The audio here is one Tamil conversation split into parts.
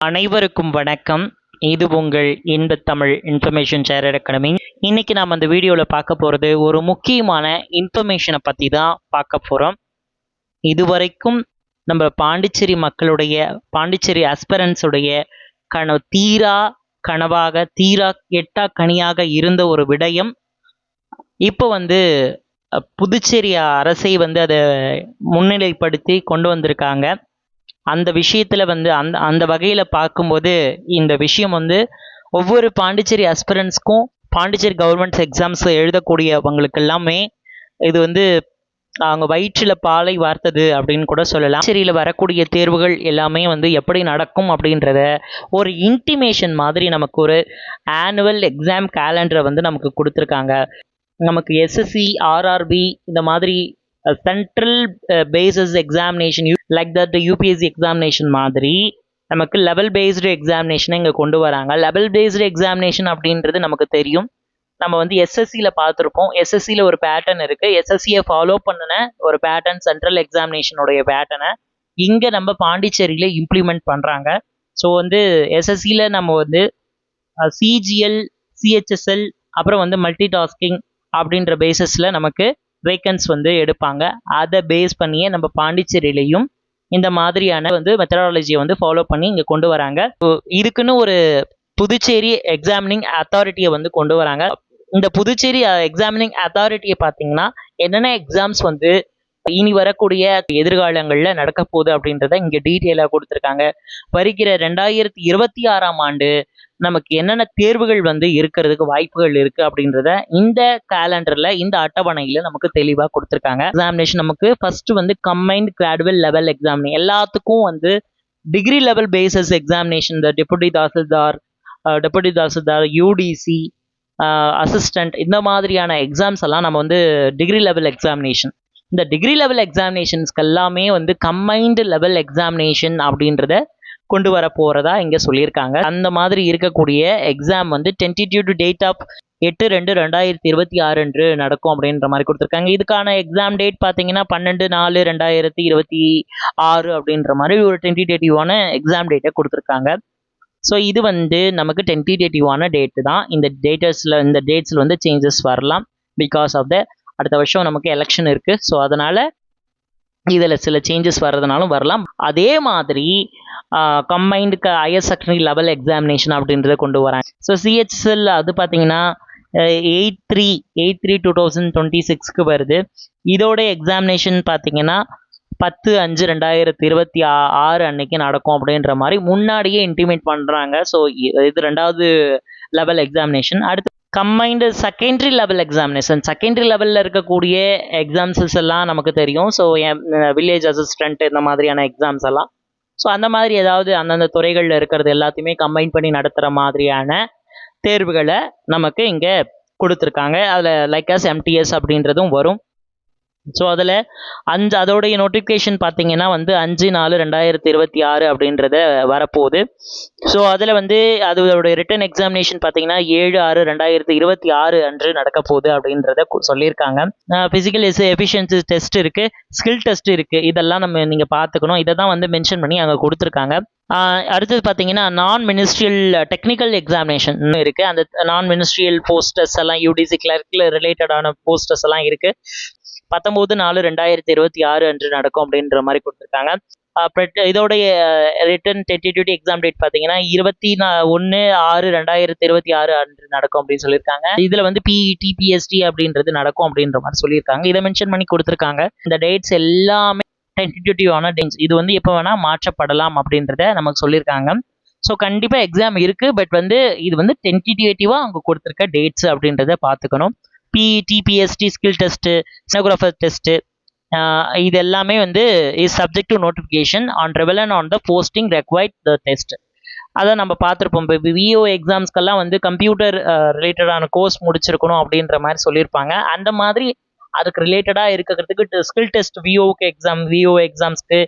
அனைவருக்கும் வணக்கம். இது உங்கள் இன்பத் தமிழ் இன்ஃபர்மேஷன் ஷேர் அகாடமி. இன்னைக்கு நாம் அந்த வீடியோவில் பார்க்க போகிறது ஒரு முக்கியமான இன்ஃபர்மேஷனை பற்றி தான் பார்க்க போகிறோம். இதுவரைக்கும் நம்ம பாண்டிச்சேரி மக்களுடைய பாண்டிச்சேரி ஆஸ்பிரன்ஸுடைய தீரா கனவாக தீரா எட்டா கனியாக இருந்த ஒரு விடயம் இப்போ புதுச்சேரி அரசை அதை முன்னிலைப்படுத்தி கொண்டு வந்திருக்காங்க. அந்த விஷயத்தில் அந்த வகையில் பார்க்கும்போது இந்த விஷயம் ஒவ்வொரு பாண்டிச்சேரி ஆஸ்பிரன்ஸ்க்கும் பாண்டிச்சேரி கவர்மெண்ட்ஸ் எக்ஸாம்ஸ் எழுதக்கூடியவங்களுக்கு எல்லாமே இது அவங்க வயிற்றில் பாலை வார்த்தது அப்படின்னு கூட சொல்லலாம். பாண்டிச்சேரியில் வரக்கூடிய தேர்வுகள் எல்லாமே எப்படி நடக்கும் அப்படின்றத ஒரு இன்டிமேஷன் மாதிரி நமக்கு ஒரு ஆனுவல் எக்ஸாம் கேலண்டரை நமக்கு கொடுத்துருக்காங்க. நமக்கு எஸ்எஸ்சி ஆர்ஆர்பி இந்த மாதிரி central bases examination like that UPSC examination மாதிரி நமக்கு லெவல் பேஸ்டு எக்ஸாமினேஷனை இங்கே கொண்டு வராங்க. லெவல் பேஸ்டு எக்ஸாமினேஷன் அப்படின்றது நமக்கு தெரியும். நம்ம எஸ்எஸ்சியில் பார்த்துருப்போம். எஸ்எஸ்சியில் ஒரு பேட்டர்ன் இருக்குது. எஸ்எஸ்சியை ஃபாலோ பண்ணின ஒரு பேட்டர்ன் சென்ட்ரல் எக்ஸாமினேஷனுடைய பேட்டர்னை இங்கே நம்ம பாண்டிச்சேரியில் இம்ப்ளிமெண்ட் பண்ணுறாங்க. ஸோ எஸ்எஸ்சியில் நம்ம சிஜிஎல் சிஹெச்எஸ்எல் அப்புறம் மல்டி டாஸ்கிங் அப்படின்ற பேசிஸில் நமக்கு வேக்கன்ஸ் எடுப்பாங்க. அதை பேஸ் பண்ணியே நம்ம பாண்டிச்சேரியிலையும் இந்த மாதிரியான மெத்தடாலஜியை ஃபாலோ பண்ணி இங்கே கொண்டு வராங்க. இதுக்குன்னு ஒரு புதுச்சேரி எக்ஸாமினிங் அத்தாரிட்டியை கொண்டு வராங்க. இந்த புதுச்சேரி எக்ஸாமினிங் அத்தாரிட்டியை பார்த்தீங்கன்னா என்னென்ன எக்ஸாம்ஸ் இனி வரக்கூடிய எதிர்காலங்களில் நடக்க போகுது அப்படின்றத இங்கே டீட்டெயிலாக கொடுத்துருக்காங்க. வருகிற 2026ஆம் ஆண்டு நமக்கு என்னென்ன தேர்வுகள் இருக்கிறதுக்கு வாய்ப்புகள் இருக்குது அப்படின்றத இந்த கேலண்டரில் இந்த அட்டவணையில் நமக்கு தெளிவாக கொடுத்துருக்காங்க. எக்ஸாமினேஷன் நமக்கு ஃபஸ்ட்டு கம்பைன்ட் கிராடுவல் லெவல் எக்ஸாம் எல்லாத்துக்கும் டிகிரி லெவல் பேசஸ் எக்ஸாமினேஷன், இந்த டெபுட்டி தாசில்தார் யூடிசி அசிஸ்டண்ட் இந்த மாதிரியான எக்ஸாம்ஸ் எல்லாம் நம்ம டிகிரி லெவல் எக்ஸாமினேஷன். இந்த டிகிரி லெவல் எக்ஸாமினேஷன்ஸ்க்கு எல்லாமே கம்பைன்டு லெவல் எக்ஸாமினேஷன் அப்படின்றத கொண்டு வர போகிறதா இங்கே சொல்லியிருக்காங்க. அந்த மாதிரி இருக்கக்கூடிய எக்ஸாம் டென்டேட்டிவ் டேட் ஆஃப் 8/2/2026 அன்று நடக்கும் அப்படின்ற மாதிரி கொடுத்துருக்காங்க. இதுக்கான எக்ஸாம் டேட் பார்த்தீங்கன்னா 12/4/2026 அப்படின்ற மாதிரி ஒரு டென்டேட்டிவான எக்ஸாம் டேட்டை கொடுத்துருக்காங்க. ஸோ இது நமக்கு டென்டேட்டிவான டேட்டு தான். இந்த டேட்ஸில் சேஞ்சஸ் வரலாம். பிகாஸ் ஆஃப் அடுத்த வருஷம் நமக்கு எலெக்ஷன் இருக்குது. ஸோ அதனால் இதில் சில சேஞ்சஸ் வர்றதுனாலும் வரலாம். அதே மாதிரி கம்பைன்டுக்கு ஹையர் செகண்டரி லெவல் எக்ஸாமினேஷன் அப்படின்றத கொண்டு வராங்க. ஸோ சிஹெச்எல் அது பார்த்தீங்கன்னா 8/3/2026 வருது. இதோட எக்ஸாமினேஷன் பார்த்தீங்கன்னா 10/5/2026 அன்னைக்கு நடக்கும் அப்படின்ற மாதிரி முன்னாடியே இன்டிமேட் பண்ணுறாங்க. ஸோ இது 2வது லெவல் எக்ஸாமினேஷன். அடுத்து combined secondary level examination. Secondary லெவலில் இருக்கக்கூடிய எக்ஸாம்ஸஸ் எல்லாம் நமக்கு தெரியும். ஸோ வில்லேஜ் அசிஸ்டண்ட் இந்த மாதிரியான எக்ஸாம்ஸ் எல்லாம் ஸோ அந்த மாதிரி ஏதாவது அந்தந்த துறைகளில் இருக்கிறது எல்லாத்தையுமே கம்பைன் பண்ணி நடத்துகிற மாதிரியான தேர்வுகளை நமக்கு இங்கே கொடுத்துருக்காங்க. அதில் லைக் எம்டிஎஸ் அப்படின்றதும் வரும். ஸோ அதில் அதோடைய நோட்டிஃபிகேஷன் பார்த்தீங்கன்னா 5/4/2026 அப்படின்றத வரப்போகுது. ஸோ அதில் அதோடைய ரிட்டன் எக்ஸாமினேஷன் பார்த்தீங்கன்னா 7/6/2026 அன்று நடக்க போகுது அப்படின்றத சொல்லியிருக்காங்க. ஃபிசிக்கல் எஃபிஷியன்சி டெஸ்ட் இருக்குது, ஸ்கில் டெஸ்ட் இருக்குது. இதெல்லாம் நீங்கள் பார்த்துக்கணும். இதை தான் மென்ஷன் பண்ணி அங்கே கொடுத்துருக்காங்க. அடுத்தது பார்த்தீங்கன்னா நான் மினிஸ்ட்ரியல் டெக்னிக்கல் எக்ஸாமினேஷன் இருக்குது. அந்த நான் மினிஸ்ட்ரியல் போஸ்டர்ஸ் எல்லாம் யூடிசி கிளர்க்கில் ரிலேட்டடான போஸ்டர்ஸ் எல்லாம் இருக்குது. 19/4/2026 அன்று நடக்கும் அப்படின்ற மாதிரி கொடுத்துருக்காங்க. இதோடைய ரிட்டன் டென்டேட்டிவ் எக்ஸாம் டேட் பார்த்தீங்கன்னா 21/6/2026 அன்று நடக்கும் அப்படின்னு சொல்லியிருக்காங்க. இதில் பிஇடி பிஎஸ்டி அப்படின்றது நடக்கும் அப்படின்ற மாதிரி சொல்லியிருக்காங்க. இதை மென்ஷன் பண்ணி கொடுத்துருக்காங்க. இந்த டேட்ஸ் எல்லாமே டென்டேட்டிவான டேட்ஸ். இது எப்போ வேணால் மாற்றப்படலாம் அப்படின்றத நமக்கு சொல்லியிருக்காங்க. ஸோ கண்டிப்பாக எக்ஸாம் இருக்குது. பட் இது டென்டேட்டிவாக அவங்க கொடுத்துருக்க டேட்ஸ் அப்படின்றத பார்த்துக்கணும். PET PST skill test stenographer test இது எல்லாமே is subject to notification on relevant on the posting required the test. அதை நம்ம பார்த்துருப்போம். இப்போ விஓ எக்ஸாம்ஸ்க்கெல்லாம் கம்ப்யூட்டர் ரிலேட்டடான கோர்ஸ் முடிச்சிருக்கணும் அப்படின்ற மாதிரி சொல்லியிருப்பாங்க. அந்த மாதிரி அதுக்கு ரிலேட்டடாக இருக்கிறதுக்கு ஸ்கில் டெஸ்ட் விஓ எக்ஸாம்ஸ்க்கு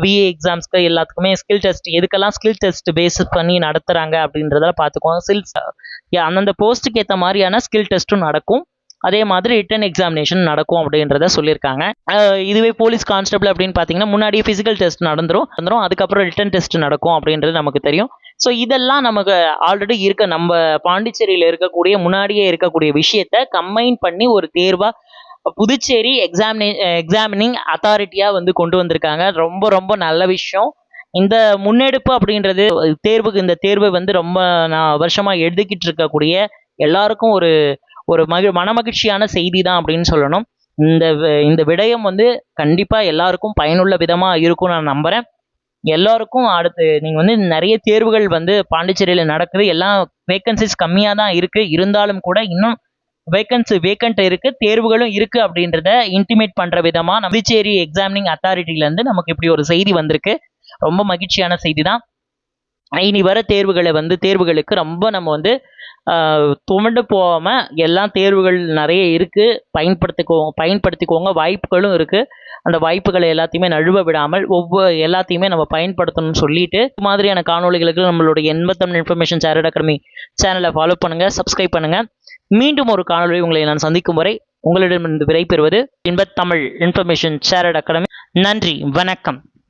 விஏ எக்ஸாம்ஸ்க்கு எல்லாத்துக்குமே ஸ்கில் டெஸ்ட் எதுக்கெல்லாம் ஸ்கில் டெஸ்ட் பேஸ் பண்ணி நடத்துகிறாங்க அப்படின்றத பார்த்துக்கோங்க. அந்தந்த போஸ்ட்டுக்கு ஏற்ற மாதிரியான ஸ்கில் டெஸ்ட்டும் நடக்கும். அதே மாதிரி ரிட்டன் எக்ஸாமினேஷன் நடக்கும் அப்படின்றத சொல்லியிருக்காங்க. இதுவே போலீஸ் கான்ஸ்டபிள் அப்படின்னு பார்த்தீங்கன்னா முன்னாடியே ஃபிசிக்கல் டெஸ்ட் நடந்துரும், அதுக்கப்புறம் ரிட்டன் டெஸ்ட் நடக்கும் அப்படின்றது நமக்கு தெரியும். ஸோ இதெல்லாம் நமக்கு ஆல்ரெடி இருக்க நம்ம பாண்டிச்சேரியில் இருக்கக்கூடிய முன்னாடியே இருக்கக்கூடிய விஷயத்த கம்பைன் பண்ணி ஒரு தேர்வாக புதுச்சேரி எக்ஸாமினிங் அத்தாரிட்டியாக வந்து கொண்டு வந்திருக்காங்க. ரொம்ப ரொம்ப நல்ல விஷயம். இந்த முன்னெடுப்பு அப்படின்றது இந்த தேர்வை வந்து ரொம்ப நான் வருஷமாக எழுதிக்கிட்டு இருக்கக்கூடிய எல்லாருக்கும் ஒரு ஒரு மனமகிழ்ச்சியான செய்தி தான் அப்படின்னு சொல்லணும். இந்த விடயம் வந்து கண்டிப்பாக எல்லாருக்கும் பயனுள்ள விதமாக இருக்கும் நான் நம்புகிறேன். எல்லாருக்கும் அடுத்து நீங்கள் வந்து நிறைய தேர்வுகள் வந்து பாண்டிச்சேரியில் நடக்குது. எல்லாம் வேக்கன்சிஸ் கம்மியாக தான் இருக்குது. இருந்தாலும் கூட இன்னும் வேக்கண்ட் இருக்குது, தேர்வுகளும் இருக்குது அப்படின்றத இன்டிமேட் பண்ணுற விதமாக புதுச்சேரி எக்ஸாமினிங் அத்தாரிட்டியிலேருந்து நமக்கு இப்படி ஒரு செய்தி வந்திருக்கு. ரொம்ப மகிழ்ச்சியான செய்தி தான். இனி வர தேர்வுகளுக்கு ரொம்ப நம்ம வந்து துவண்டு போகாமல் எல்லா தேர்வுகள் நிறைய இருக்குது, பயன்படுத்திக்கோங்க. வாய்ப்புகளும் இருக்குது. அந்த வாய்ப்புகளை எல்லாத்தையுமே நழுவ விடாமல் எல்லாத்தையுமே நம்ம பயன்படுத்தணும்னு சொல்லிட்டு இது மாதிரியான காணொலிகளுக்கு நம்மளுடைய இன்பத்தமிழ் இன்ஃபர்மேஷன் சேரட் அகாடமி சேனலை ஃபாலோ பண்ணுங்கள், சப்ஸ்கிரைப் பண்ணுங்கள். மீண்டும் ஒரு காணொலி உங்களை நான் சந்திக்கும் வரை உங்களிடமிருந்து விடைபெறுவது இன்பத்தமிழ் இன்ஃபர்மேஷன் சேரட் அகாடமி. நன்றி, வணக்கம்.